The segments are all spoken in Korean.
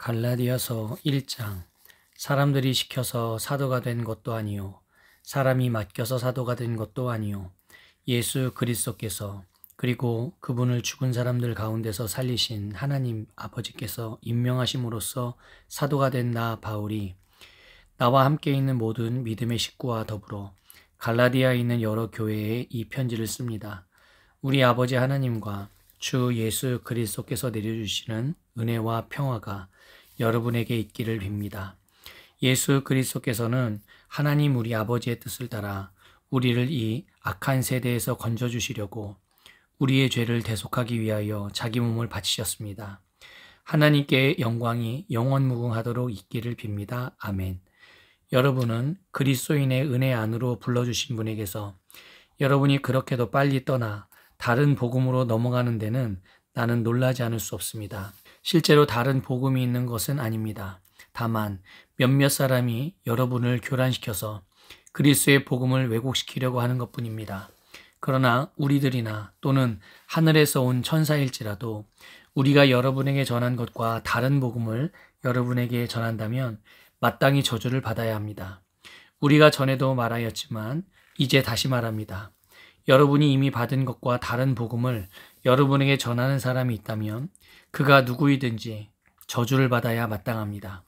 갈라디아서 1장. 사람들이 시켜서 사도가 된 것도 아니요 사람이 맡겨서 사도가 된 것도 아니요 예수 그리스도께서 그리고 그분을 죽은 사람들 가운데서 살리신 하나님 아버지께서 임명하심으로써 사도가 된 나 바울이 나와 함께 있는 모든 믿음의 식구와 더불어 갈라디아에 있는 여러 교회에 이 편지를 씁니다. 우리 아버지 하나님과 주 예수 그리스도께서 내려주시는 은혜와 평화가 여러분에게 있기를 빕니다. 예수 그리스도께서는 하나님 우리 아버지의 뜻을 따라 우리를 이 악한 세대에서 건져주시려고 우리의 죄를 대속하기 위하여 자기 몸을 바치셨습니다. 하나님께 영광이 영원무궁하도록 있기를 빕니다. 아멘. 여러분은 그리스도인의 은혜 안으로 불러주신 분에게서 여러분이 그렇게도 빨리 떠나 다른 복음으로 넘어가는 데는 나는 놀라지 않을 수 없습니다. 실제로 다른 복음이 있는 것은 아닙니다. 다만 몇몇 사람이 여러분을 교란시켜서 그리스도의 복음을 왜곡시키려고 하는 것뿐입니다. 그러나 우리들이나 또는 하늘에서 온 천사일지라도 우리가 여러분에게 전한 것과 다른 복음을 여러분에게 전한다면 마땅히 저주를 받아야 합니다. 우리가 전에도 말하였지만 이제 다시 말합니다. 여러분이 이미 받은 것과 다른 복음을 여러분에게 전하는 사람이 있다면 그가 누구이든지 저주를 받아야 마땅합니다.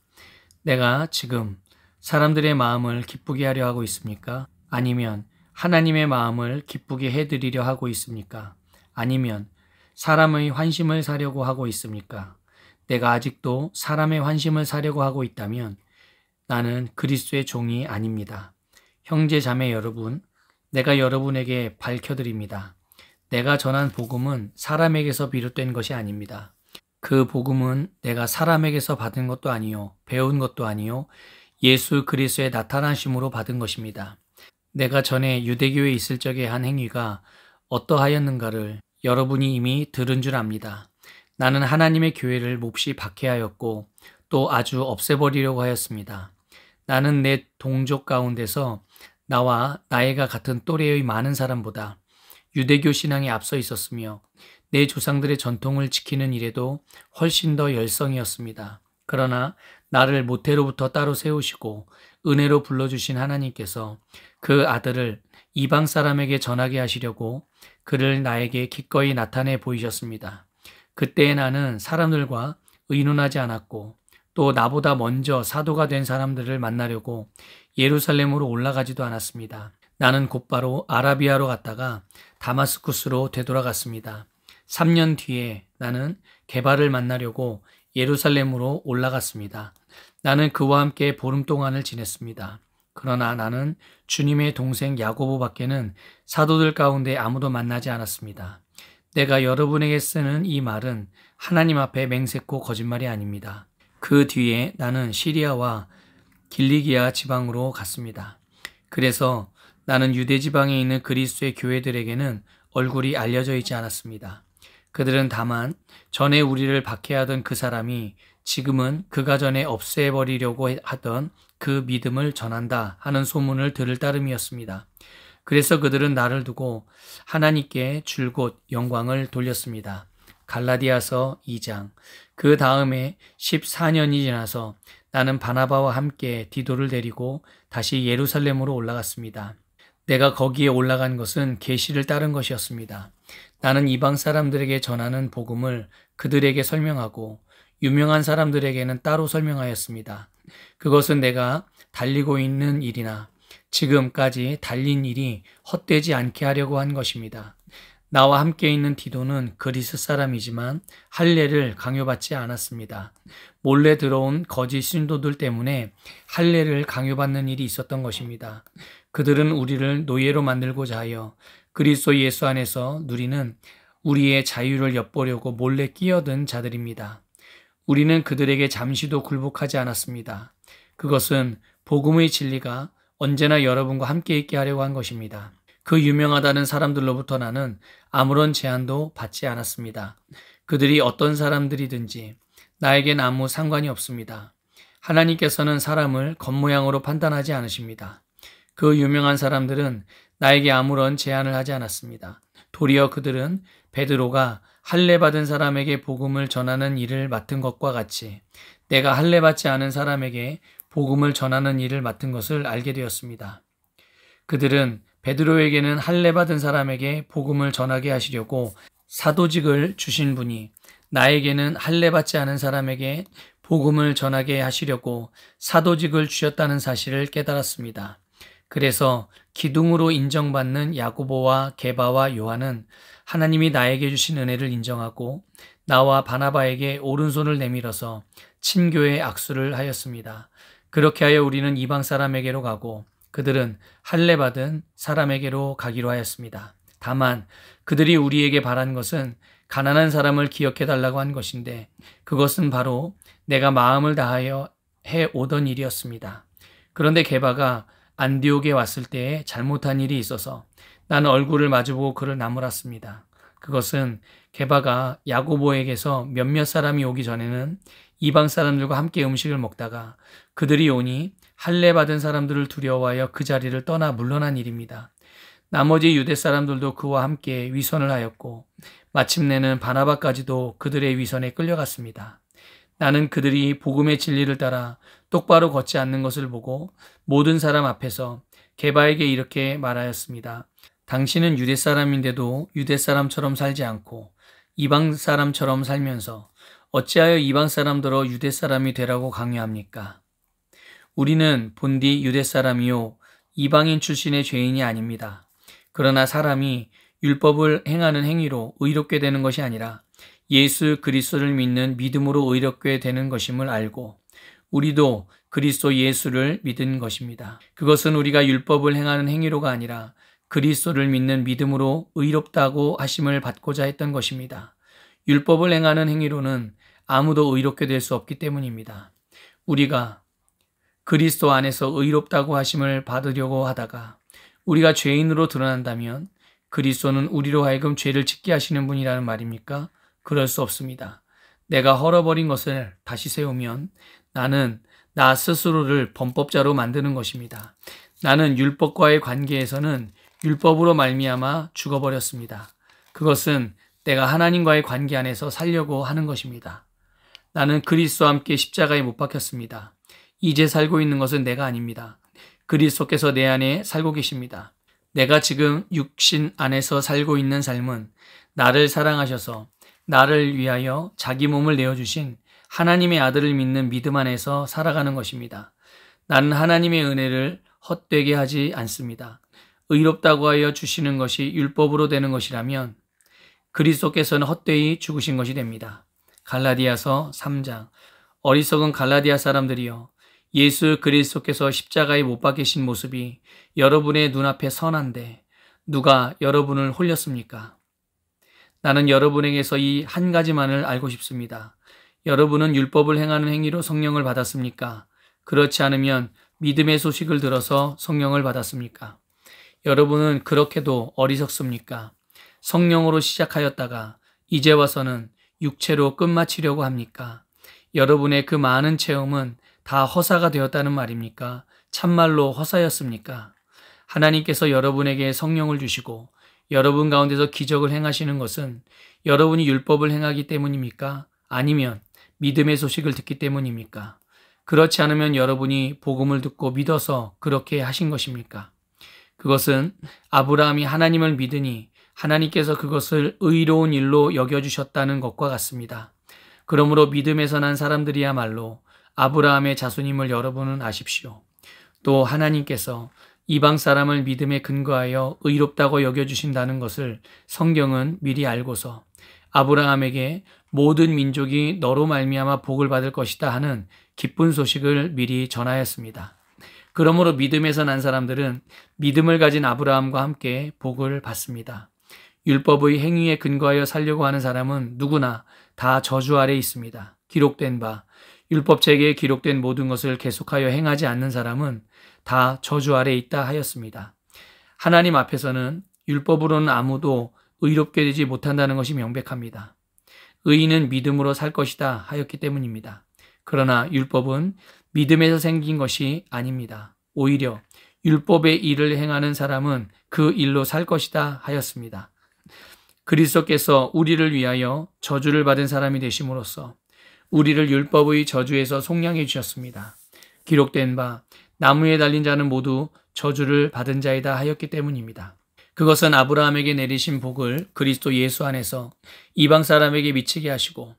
내가 지금 사람들의 마음을 기쁘게 하려 하고 있습니까? 아니면 하나님의 마음을 기쁘게 해드리려 하고 있습니까? 아니면 사람의 환심을 사려고 하고 있습니까? 내가 아직도 사람의 환심을 사려고 하고 있다면 나는 그리스도의 종이 아닙니다. 형제 자매 여러분, 내가 여러분에게 밝혀드립니다. 내가 전한 복음은 사람에게서 비롯된 것이 아닙니다. 그 복음은 내가 사람에게서 받은 것도 아니요 배운 것도 아니요 예수 그리스도의 나타나심으로 받은 것입니다. 내가 전에 유대교에 있을 적에 한 행위가 어떠하였는가를 여러분이 이미 들은 줄 압니다. 나는 하나님의 교회를 몹시 박해하였고 또 아주 없애버리려고 하였습니다. 나는 내 동족 가운데서 나와 나이가 같은 또래의 많은 사람보다 유대교 신앙에 앞서 있었으며 내 조상들의 전통을 지키는 일에도 훨씬 더 열성이었습니다. 그러나 나를 모태로부터 따로 세우시고 은혜로 불러주신 하나님께서 그 아들을 이방 사람에게 전하게 하시려고 그를 나에게 기꺼이 나타내 보이셨습니다. 그때 나는 사람들과 의논하지 않았고 또 나보다 먼저 사도가 된 사람들을 만나려고 예루살렘으로 올라가지도 않았습니다. 나는 곧바로 아라비아로 갔다가 다마스쿠스로 되돌아갔습니다. 3년 뒤에 나는 게바를 만나려고 예루살렘으로 올라갔습니다. 나는 그와 함께 보름 동안을 지냈습니다. 그러나 나는 주님의 동생 야고보 밖에는 사도들 가운데 아무도 만나지 않았습니다. 내가 여러분에게 쓰는 이 말은 하나님 앞에 맹세코 거짓말이 아닙니다. 그 뒤에 나는 시리아와 길리기아 지방으로 갔습니다. 그래서 나는 유대 지방에 있는 그리스도의 교회들에게는 얼굴이 알려져 있지 않았습니다. 그들은 다만 전에 우리를 박해하던 그 사람이 지금은 그가 전에 없애버리려고 하던 그 믿음을 전한다 하는 소문을 들을 따름이었습니다. 그래서 그들은 나를 두고 하나님께 줄곧 영광을 돌렸습니다. 갈라디아서 2장. 그 다음에 14년이 지나서 나는 바나바와 함께 디도를 데리고 다시 예루살렘으로 올라갔습니다. 내가 거기에 올라간 것은 계시를 따른 것이었습니다. 나는 이방 사람들에게 전하는 복음을 그들에게 설명하고 유명한 사람들에게는 따로 설명하였습니다. 그것은 내가 달리고 있는 일이나 지금까지 달린 일이 헛되지 않게 하려고 한 것입니다. 나와 함께 있는 디도는 그리스 사람이지만 할례를 강요받지 않았습니다. 몰래 들어온 거짓 신도들 때문에 할례를 강요받는 일이 있었던 것입니다. 그들은 우리를 노예로 만들고자 하여 그리스도 예수 안에서 누리는 우리의 자유를 엿보려고 몰래 끼어든 자들입니다. 우리는 그들에게 잠시도 굴복하지 않았습니다. 그것은 복음의 진리가 언제나 여러분과 함께 있게 하려고 한 것입니다. 그 유명하다는 사람들로부터 나는 아무런 제한도 받지 않았습니다. 그들이 어떤 사람들이든지 나에겐 아무 상관이 없습니다. 하나님께서는 사람을 겉모양으로 판단하지 않으십니다. 그 유명한 사람들은 나에게 아무런 제한을 하지 않았습니다. 도리어 그들은 베드로가 할례 받은 사람에게 복음을 전하는 일을 맡은 것과 같이 내가 할례 받지 않은 사람에게 복음을 전하는 일을 맡은 것을 알게 되었습니다. 그들은 베드로에게는 할례 받은 사람에게 복음을 전하게 하시려고 사도직을 주신 분이 나에게는 할례 받지 않은 사람에게 복음을 전하게 하시려고 사도직을 주셨다는 사실을 깨달았습니다. 그래서 기둥으로 인정받는 야고보와 게바와 요한은 하나님이 나에게 주신 은혜를 인정하고 나와 바나바에게 오른손을 내밀어서 친교의 악수를 하였습니다. 그렇게 하여 우리는 이방 사람에게로 가고 그들은 할례 받은 사람에게로 가기로 하였습니다. 다만 그들이 우리에게 바란 것은 가난한 사람을 기억해 달라고 한 것인데 그것은 바로 내가 마음을 다하여 해 오던 일이었습니다. 그런데 게바가 안디옥에 왔을 때에 잘못한 일이 있어서 나는 얼굴을 마주보고 그를 나무랐습니다. 그것은 게바가 야고보에게서 몇몇 사람이 오기 전에는 이방 사람들과 함께 음식을 먹다가 그들이 오니 할례 받은 사람들을 두려워하여 그 자리를 떠나 물러난 일입니다. 나머지 유대 사람들도 그와 함께 위선을 하였고 마침내는 바나바까지도 그들의 위선에 끌려갔습니다. 나는 그들이 복음의 진리를 따라 똑바로 걷지 않는 것을 보고 모든 사람 앞에서 게바에게 이렇게 말하였습니다. 당신은 유대 사람인데도 유대 사람처럼 살지 않고 이방 사람처럼 살면서 어찌하여 이방 사람들어 유대 사람이 되라고 강요합니까? 우리는 본디 유대 사람이요 이방인 출신의 죄인이 아닙니다. 그러나 사람이 율법을 행하는 행위로 의롭게 되는 것이 아니라 예수 그리스도를 믿는 믿음으로 의롭게 되는 것임을 알고 우리도 그리스도 예수를 믿은 것입니다. 그것은 우리가 율법을 행하는 행위로가 아니라 그리스도를 믿는 믿음으로 의롭다고 하심을 받고자 했던 것입니다. 율법을 행하는 행위로는 아무도 의롭게 될 수 없기 때문입니다. 우리가 그리스도 안에서 의롭다고 하심을 받으려고 하다가 우리가 죄인으로 드러난다면 그리스도는 우리로 하여금 죄를 짓게 하시는 분이라는 말입니까? 그럴 수 없습니다. 내가 헐어버린 것을 다시 세우면 나는 나 스스로를 범법자로 만드는 것입니다. 나는 율법과의 관계에서는 율법으로 말미암아 죽어버렸습니다. 그것은 내가 하나님과의 관계 안에서 살려고 하는 것입니다. 나는 그리스도와 함께 십자가에 못 박혔습니다. 이제 살고 있는 것은 내가 아닙니다. 그리스도께서 내 안에 살고 계십니다. 내가 지금 육신 안에서 살고 있는 삶은 나를 사랑하셔서 나를 위하여 자기 몸을 내어주신 하나님의 아들을 믿는 믿음 안에서 살아가는 것입니다. 나는 하나님의 은혜를 헛되게 하지 않습니다. 의롭다고 하여 주시는 것이 율법으로 되는 것이라면 그리스도께서는 헛되이 죽으신 것이 됩니다. 갈라디아서 3장. 어리석은 갈라디아 사람들이여, 예수 그리스도께서 십자가에 못 박히신 모습이 여러분의 눈앞에 선한데 누가 여러분을 홀렸습니까? 나는 여러분에게서 이 한 가지만을 알고 싶습니다. 여러분은 율법을 행하는 행위로 성령을 받았습니까? 그렇지 않으면 믿음의 소식을 들어서 성령을 받았습니까? 여러분은 그렇게도 어리석습니까? 성령으로 시작하였다가 이제 와서는 육체로 끝마치려고 합니까? 여러분의 그 많은 체험은 다 허사가 되었다는 말입니까? 참말로 허사였습니까? 하나님께서 여러분에게 성령을 주시고 여러분 가운데서 기적을 행하시는 것은 여러분이 율법을 행하기 때문입니까? 아니면 믿음의 소식을 듣기 때문입니까? 그렇지 않으면 여러분이 복음을 듣고 믿어서 그렇게 하신 것입니까? 그것은 아브라함이 하나님을 믿으니 하나님께서 그것을 의로운 일로 여겨주셨다는 것과 같습니다. 그러므로 믿음에서 난 사람들이야말로 아브라함의 자손임을 여러분은 아십시오. 또 하나님께서 이방 사람을 믿음에 근거하여 의롭다고 여겨주신다는 것을 성경은 미리 알고서 아브라함에게 모든 민족이 너로 말미암아 복을 받을 것이다 하는 기쁜 소식을 미리 전하였습니다. 그러므로 믿음에서 난 사람들은 믿음을 가진 아브라함과 함께 복을 받습니다. 율법의 행위에 근거하여 살려고 하는 사람은 누구나 다 저주 아래 있습니다. 기록된 바 율법책에 기록된 모든 것을 계속하여 행하지 않는 사람은 다 저주 아래 있다 하였습니다. 하나님 앞에서는 율법으로는 아무도 의롭게 되지 못한다는 것이 명백합니다. 의인은 믿음으로 살 것이다 하였기 때문입니다. 그러나 율법은 믿음에서 생긴 것이 아닙니다. 오히려 율법의 일을 행하는 사람은 그 일로 살 것이다 하였습니다. 그리스도께서 우리를 위하여 저주를 받은 사람이 되심으로써 우리를 율법의 저주에서 속량해 주셨습니다. 기록된 바 나무에 달린 자는 모두 저주를 받은 자이다 하였기 때문입니다. 그것은 아브라함에게 내리신 복을 그리스도 예수 안에서 이방 사람에게 미치게 하시고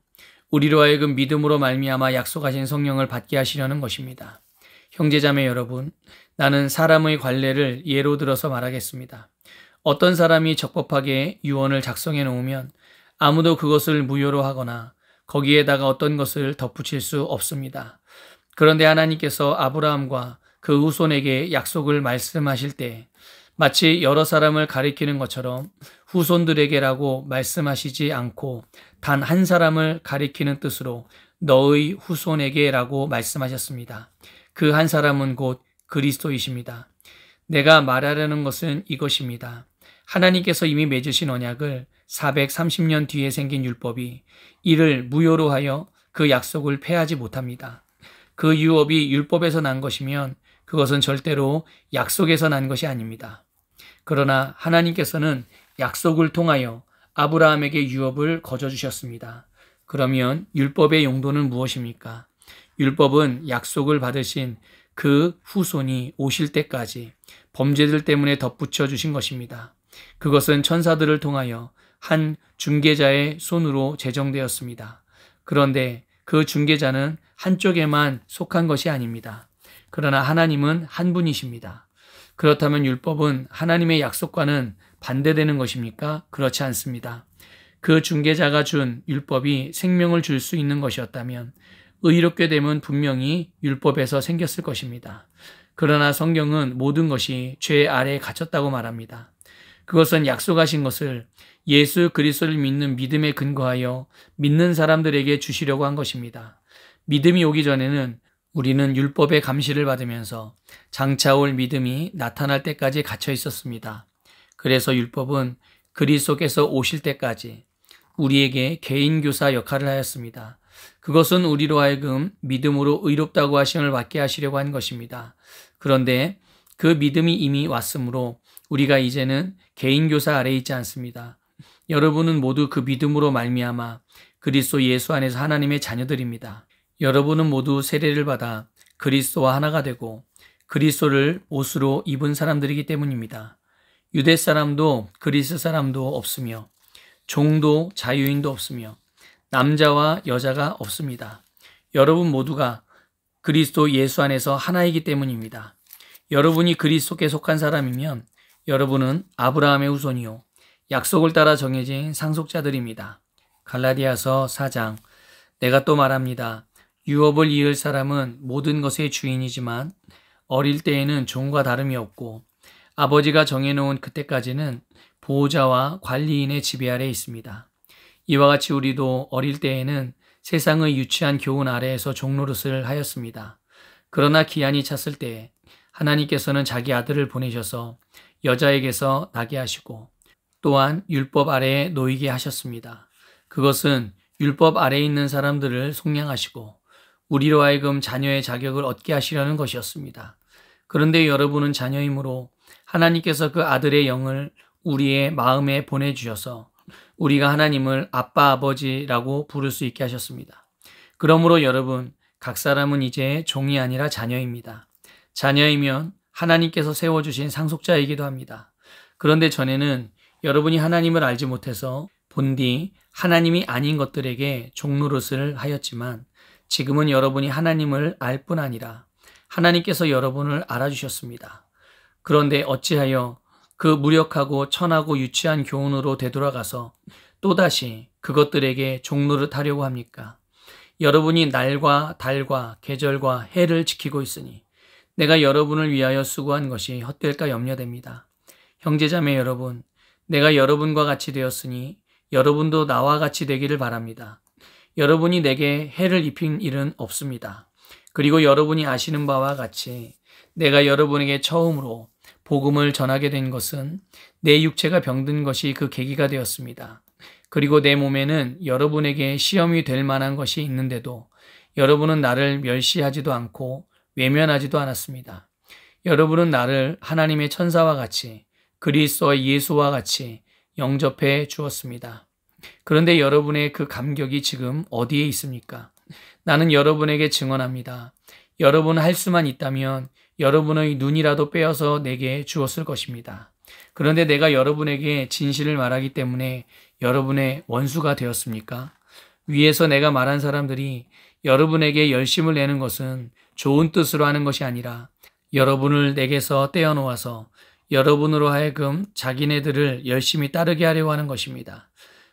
우리로 하여금 믿음으로 말미암아 약속하신 성령을 받게 하시려는 것입니다. 형제자매 여러분, 나는 사람의 관례를 예로 들어서 말하겠습니다. 어떤 사람이 적법하게 유언을 작성해 놓으면 아무도 그것을 무효로 하거나 거기에다가 어떤 것을 덧붙일 수 없습니다. 그런데 하나님께서 아브라함과 그 후손에게 약속을 말씀하실 때 마치 여러 사람을 가리키는 것처럼 후손들에게라고 말씀하시지 않고 단 한 사람을 가리키는 뜻으로 너의 후손에게라고 말씀하셨습니다. 그 한 사람은 곧 그리스도이십니다. 내가 말하려는 것은 이것입니다. 하나님께서 이미 맺으신 언약을 430년 뒤에 생긴 율법이 이를 무효로 하여 그 약속을 폐하지 못합니다. 그 유업이 율법에서 난 것이면 그것은 절대로 약속에서 난 것이 아닙니다. 그러나 하나님께서는 약속을 통하여 아브라함에게 유업을 거저주셨습니다. 그러면 율법의 용도는 무엇입니까? 율법은 약속을 받으신 그 후손이 오실 때까지 범죄들 때문에 덧붙여 주신 것입니다. 그것은 천사들을 통하여 한 중개자의 손으로 제정되었습니다. 그런데 그 중개자는 한쪽에만 속한 것이 아닙니다. 그러나 하나님은 한 분이십니다. 그렇다면 율법은 하나님의 약속과는 반대되는 것입니까? 그렇지 않습니다. 그 중개자가 준 율법이 생명을 줄 수 있는 것이었다면 의롭게 됨은 분명히 율법에서 생겼을 것입니다. 그러나 성경은 모든 것이 죄 아래에 갇혔다고 말합니다. 그것은 약속하신 것을 예수 그리스도를 믿는 믿음에 근거하여 믿는 사람들에게 주시려고 한 것입니다. 믿음이 오기 전에는 우리는 율법의 감시를 받으면서 장차 올 믿음이 나타날 때까지 갇혀 있었습니다. 그래서 율법은 그리스도께서 오실 때까지 우리에게 개인교사 역할을 하였습니다. 그것은 우리로 하여금 믿음으로 의롭다고 하심을 받게 하시려고 한 것입니다. 그런데 그 믿음이 이미 왔으므로 우리가 이제는 개인교사 아래에 있지 않습니다. 여러분은 모두 그 믿음으로 말미암아 그리스도 예수 안에서 하나님의 자녀들입니다. 여러분은 모두 세례를 받아 그리스도와 하나가 되고 그리스도를 옷으로 입은 사람들이기 때문입니다. 유대 사람도 그리스 사람도 없으며 종도 자유인도 없으며 남자와 여자가 없습니다. 여러분 모두가 그리스도 예수 안에서 하나이기 때문입니다. 여러분이 그리스도께 속한 사람이면 여러분은 아브라함의 후손이요 약속을 따라 정해진 상속자들입니다. 갈라디아서 4장. 내가 또 말합니다. 유업을 이을 사람은 모든 것의 주인이지만 어릴 때에는 종과 다름이 없고 아버지가 정해놓은 그때까지는 보호자와 관리인의 지배 아래에 있습니다. 이와 같이 우리도 어릴 때에는 세상의 유치한 교훈 아래에서 종노릇을 하였습니다. 그러나 기한이 찼을 때 하나님께서는 자기 아들을 보내셔서 여자에게서 나게 하시고 또한 율법 아래에 놓이게 하셨습니다. 그것은 율법 아래에 있는 사람들을 속량하시고 우리로 하여금 자녀의 자격을 얻게 하시려는 것이었습니다. 그런데 여러분은 자녀이므로 하나님께서 그 아들의 영을 우리의 마음에 보내주셔서 우리가 하나님을 아빠 아버지라고 부를 수 있게 하셨습니다. 그러므로 여러분 각 사람은 이제 종이 아니라 자녀입니다. 자녀이면 하나님께서 세워주신 상속자이기도 합니다. 그런데 전에는 여러분이 하나님을 알지 못해서 본디 하나님이 아닌 것들에게 종노릇을 하였지만 지금은 여러분이 하나님을 알 뿐 아니라 하나님께서 여러분을 알아주셨습니다. 그런데 어찌하여 그 무력하고 천하고 유치한 교훈으로 되돌아가서 또다시 그것들에게 종노릇하려고 합니까? 여러분이 날과 달과 계절과 해를 지키고 있으니 내가 여러분을 위하여 수고한 것이 헛될까 염려됩니다. 형제자매 여러분, 내가 여러분과 같이 되었으니 여러분도 나와 같이 되기를 바랍니다. 여러분이 내게 해를 입힌 일은 없습니다. 그리고 여러분이 아시는 바와 같이 내가 여러분에게 처음으로 복음을 전하게 된 것은 내 육체가 병든 것이 그 계기가 되었습니다. 그리고 내 몸에는 여러분에게 시험이 될 만한 것이 있는데도 여러분은 나를 멸시하지도 않고 외면하지도 않았습니다. 여러분은 나를 하나님의 천사와 같이 그리스도와 예수와 같이 영접해 주었습니다. 그런데 여러분의 그 감격이 지금 어디에 있습니까? 나는 여러분에게 증언합니다. 여러분 할 수만 있다면 여러분의 눈이라도 빼어서 내게 주었을 것입니다. 그런데 내가 여러분에게 진실을 말하기 때문에 여러분의 원수가 되었습니까? 위에서 내가 말한 사람들이 여러분에게 열심을 내는 것은 좋은 뜻으로 하는 것이 아니라 여러분을 내게서 떼어놓아서 여러분으로 하여금 자기네들을 열심히 따르게 하려고 하는 것입니다.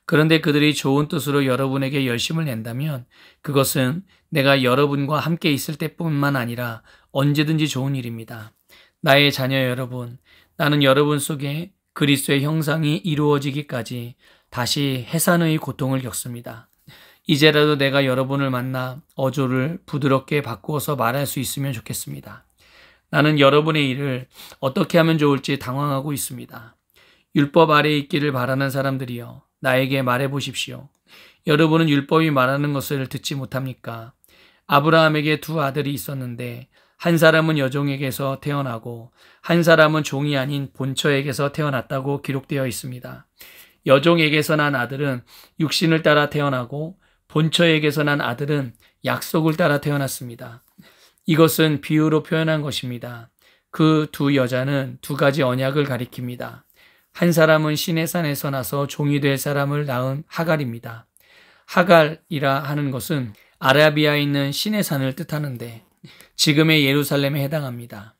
그런데 그들이 좋은 뜻으로 여러분에게 열심을 낸다면 그것은 내가 여러분과 함께 있을 때뿐만 아니라 언제든지 좋은 일입니다. 나의 자녀 여러분, 나는 여러분 속에 그리스도의 형상이 이루어지기까지 다시 해산의 고통을 겪습니다. 이제라도 내가 여러분을 만나 어조를 부드럽게 바꾸어서 말할 수 있으면 좋겠습니다. 나는 여러분의 일을 어떻게 하면 좋을지 당황하고 있습니다. 율법 아래에 있기를 바라는 사람들이여, 나에게 말해 보십시오. 여러분은 율법이 말하는 것을 듣지 못합니까? 아브라함에게 두 아들이 있었는데 한 사람은 여종에게서 태어나고 한 사람은 종이 아닌 본처에게서 태어났다고 기록되어 있습니다. 여종에게서 난 아들은 육신을 따라 태어나고 본처에게서 난 아들은 약속을 따라 태어났습니다. 이것은 비유로 표현한 것입니다. 그 두 여자는 두 가지 언약을 가리킵니다. 한 사람은 시내산에서 나서 종이 될 사람을 낳은 하갈입니다. 하갈이라 하는 것은 아라비아에 있는 시내산을 뜻하는데 지금의 예루살렘에 해당합니다.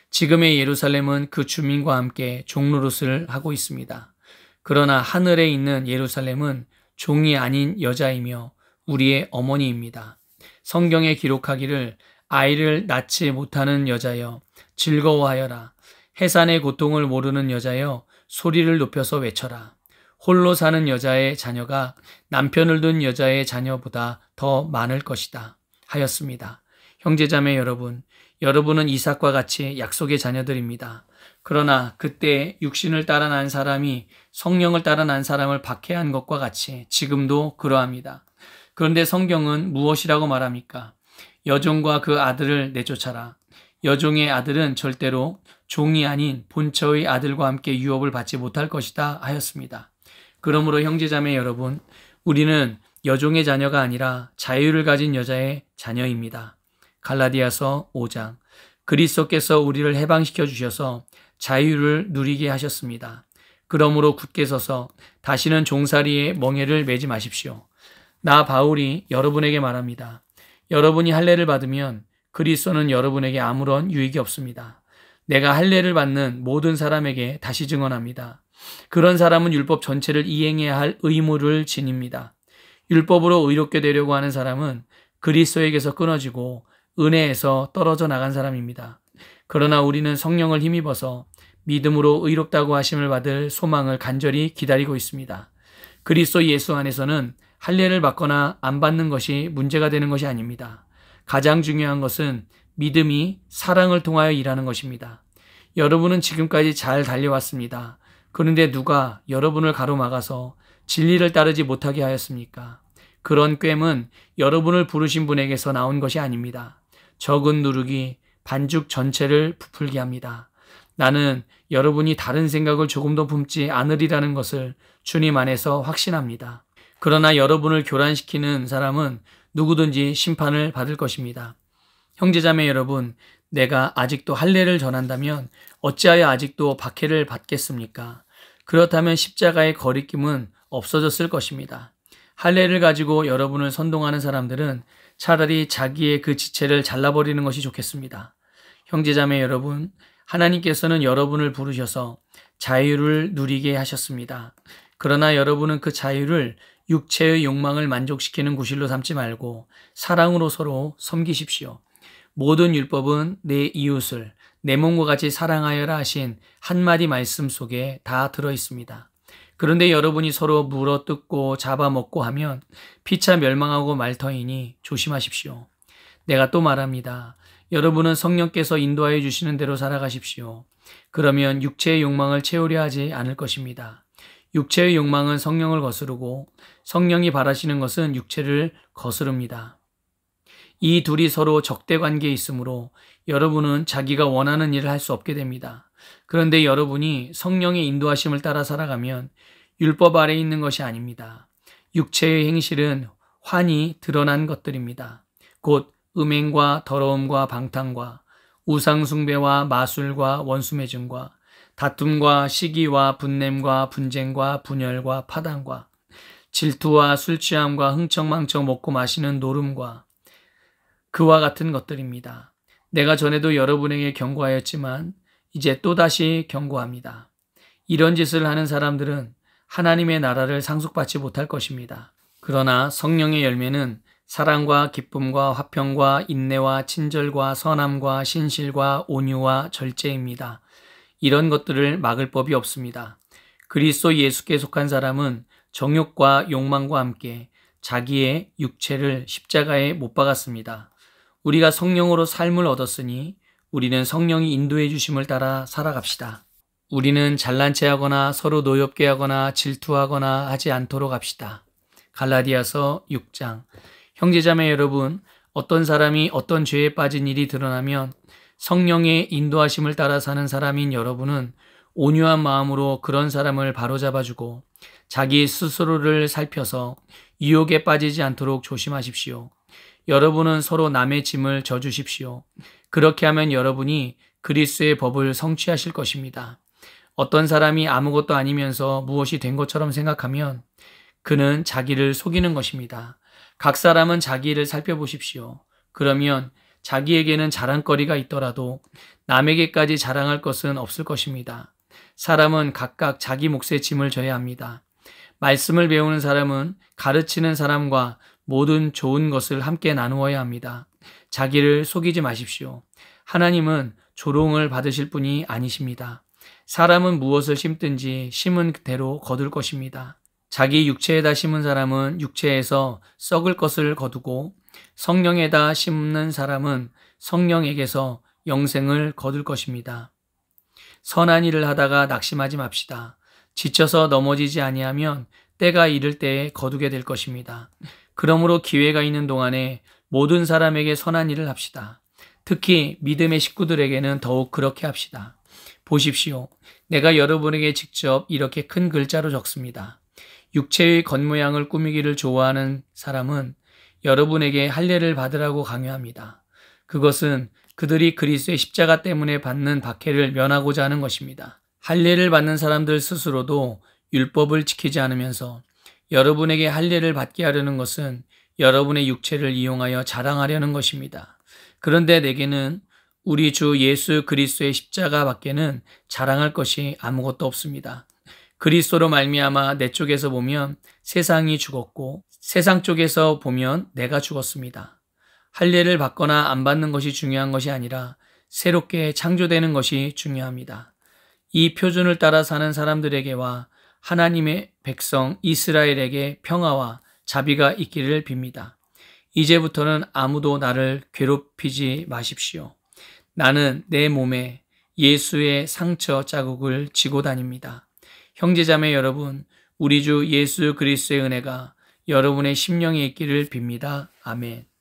지금의 예루살렘은 그 주민과 함께 종노릇을 하고 있습니다. 그러나 하늘에 있는 예루살렘은 종이 아닌 여자이며 우리의 어머니입니다. 성경에 기록하기를 아이를 낳지 못하는 여자여 즐거워하여라. 해산의 고통을 모르는 여자여 소리를 높여서 외쳐라. 홀로 사는 여자의 자녀가 남편을 둔 여자의 자녀보다 더 많을 것이다 하였습니다. 형제자매 여러분, 여러분은 이삭과 같이 약속의 자녀들입니다. 그러나 그때 육신을 따라 난 사람이 성령을 따라 난 사람을 박해한 것과 같이 지금도 그러합니다. 그런데 성경은 무엇이라고 말합니까? 여종과 그 아들을 내쫓아라. 여종의 아들은 절대로 종이 아닌 본처의 아들과 함께 유업을 받지 못할 것이다 하였습니다. 그러므로 형제자매 여러분, 우리는 여종의 자녀가 아니라 자유를 가진 여자의 자녀입니다. 갈라디아서 5장. 그리스도께서 우리를 해방시켜 주셔서 자유를 누리게 하셨습니다. 그러므로 굳게 서서 다시는 종살이의 멍에를 매지 마십시오. 나 바울이 여러분에게 말합니다. 여러분이 할례를 받으면 그리스도는 여러분에게 아무런 유익이 없습니다. 내가 할례를 받는 모든 사람에게 다시 증언합니다. 그런 사람은 율법 전체를 이행해야 할 의무를 지닙니다. 율법으로 의롭게 되려고 하는 사람은 그리스도에게서 끊어지고 은혜에서 떨어져 나간 사람입니다. 그러나 우리는 성령을 힘입어서 믿음으로 의롭다고 하심을 받을 소망을 간절히 기다리고 있습니다. 그리스도 예수 안에서는 할례를 받거나 안 받는 것이 문제가 되는 것이 아닙니다. 가장 중요한 것은 믿음이 사랑을 통하여 일하는 것입니다. 여러분은 지금까지 잘 달려왔습니다. 그런데 누가 여러분을 가로막아서 진리를 따르지 못하게 하였습니까? 그런 꾀은 여러분을 부르신 분에게서 나온 것이 아닙니다. 적은 누룩이 반죽 전체를 부풀게 합니다. 나는 여러분이 다른 생각을 조금도 품지 않으리라는 것을 주님 안에서 확신합니다. 그러나 여러분을 교란시키는 사람은 누구든지 심판을 받을 것입니다. 형제자매 여러분, 내가 아직도 할례를 전한다면 어찌하여 아직도 박해를 받겠습니까? 그렇다면 십자가의 거리낌은 없어졌을 것입니다. 할례를 가지고 여러분을 선동하는 사람들은 차라리 자기의 그 지체를 잘라버리는 것이 좋겠습니다. 형제자매 여러분, 하나님께서는 여러분을 부르셔서 자유를 누리게 하셨습니다. 그러나 여러분은 그 자유를 육체의 욕망을 만족시키는 구실로 삼지 말고 사랑으로 서로 섬기십시오. 모든 율법은 내 이웃을 내 몸과 같이 사랑하여라 하신 한마디 말씀 속에 다 들어있습니다. 그런데 여러분이 서로 물어뜯고 잡아먹고 하면 피차 멸망하고 말 터이니 조심하십시오. 내가 또 말합니다. 여러분은 성령께서 인도하여 주시는 대로 살아가십시오. 그러면 육체의 욕망을 채우려 하지 않을 것입니다. 육체의 욕망은 성령을 거스르고 성령이 바라시는 것은 육체를 거스릅니다. 이 둘이 서로 적대 관계에 있으므로 여러분은 자기가 원하는 일을 할 수 없게 됩니다. 그런데 여러분이 성령의 인도하심을 따라 살아가면 율법 아래에 있는 것이 아닙니다. 육체의 행실은 환히 드러난 것들입니다. 곧 음행과 더러움과 방탕과 우상숭배와 마술과 원수매증과 다툼과 시기와 분냄과 분쟁과 분열과 파당과 질투와 술취함과 흥청망청 먹고 마시는 노름과 그와 같은 것들입니다. 내가 전에도 여러분에게 경고하였지만 이제 또다시 경고합니다. 이런 짓을 하는 사람들은 하나님의 나라를 상속받지 못할 것입니다. 그러나 성령의 열매는 사랑과 기쁨과 화평과 인내와 친절과 선함과 신실과 온유와 절제입니다. 이런 것들을 막을 법이 없습니다. 그리스도 예수께 속한 사람은 정욕과 욕망과 함께 자기의 육체를 십자가에 못 박았습니다. 우리가 성령으로 삶을 얻었으니 우리는 성령이 인도해 주심을 따라 살아갑시다. 우리는 잘난 체하거나 서로 노엽게 하거나 질투하거나 하지 않도록 합시다. 갈라디아서 6장. 형제자매 여러분, 어떤 사람이 어떤 죄에 빠진 일이 드러나면 성령의 인도하심을 따라 사는 사람인 여러분은 온유한 마음으로 그런 사람을 바로잡아주고 자기 스스로를 살펴서 유혹에 빠지지 않도록 조심하십시오. 여러분은 서로 남의 짐을 져주십시오. 그렇게 하면 여러분이 그리스도의 법을 성취하실 것입니다. 어떤 사람이 아무것도 아니면서 무엇이 된 것처럼 생각하면 그는 자기를 속이는 것입니다. 각 사람은 자기 일을 살펴보십시오. 그러면 자기에게는 자랑거리가 있더라도 남에게까지 자랑할 것은 없을 것입니다. 사람은 각각 자기 몫의 짐을 져야 합니다. 말씀을 배우는 사람은 가르치는 사람과 모든 좋은 것을 함께 나누어야 합니다. 자기를 속이지 마십시오. 하나님은 조롱을 받으실 분이 아니십니다. 사람은 무엇을 심든지 심은 대로 거둘 것입니다. 자기 육체에다 심은 사람은 육체에서 썩을 것을 거두고 성령에다 심는 사람은 성령에게서 영생을 거둘 것입니다. 선한 일을 하다가 낙심하지 맙시다. 지쳐서 넘어지지 아니하면 때가 이를 때에 거두게 될 것입니다. 그러므로 기회가 있는 동안에 모든 사람에게 선한 일을 합시다. 특히 믿음의 식구들에게는 더욱 그렇게 합시다. 보십시오. 내가 여러분에게 직접 이렇게 큰 글자로 적습니다. 육체의 겉모양을 꾸미기를 좋아하는 사람은 여러분에게 할례를 받으라고 강요합니다. 그것은 그들이 그리스도의 십자가 때문에 받는 박해를 면하고자 하는 것입니다. 할례를 받는 사람들 스스로도 율법을 지키지 않으면서 여러분에게 할례를 받게 하려는 것은 여러분의 육체를 이용하여 자랑하려는 것입니다. 그런데 내게는 우리 주 예수 그리스도의 십자가 밖에는 자랑할 것이 아무것도 없습니다. 그리스도로 말미암아 내 쪽에서 보면 세상이 죽었고 세상 쪽에서 보면 내가 죽었습니다. 할례를 받거나 안 받는 것이 중요한 것이 아니라 새롭게 창조되는 것이 중요합니다. 이 표준을 따라 사는 사람들에게와 하나님의 백성 이스라엘에게 평화와 자비가 있기를 빕니다. 이제부터는 아무도 나를 괴롭히지 마십시오. 나는 내 몸에 예수의 상처 자국을 지고 다닙니다. 형제자매 여러분, 우리 주 예수 그리스도의 은혜가 여러분의 심령에 있기를 빕니다. 아멘.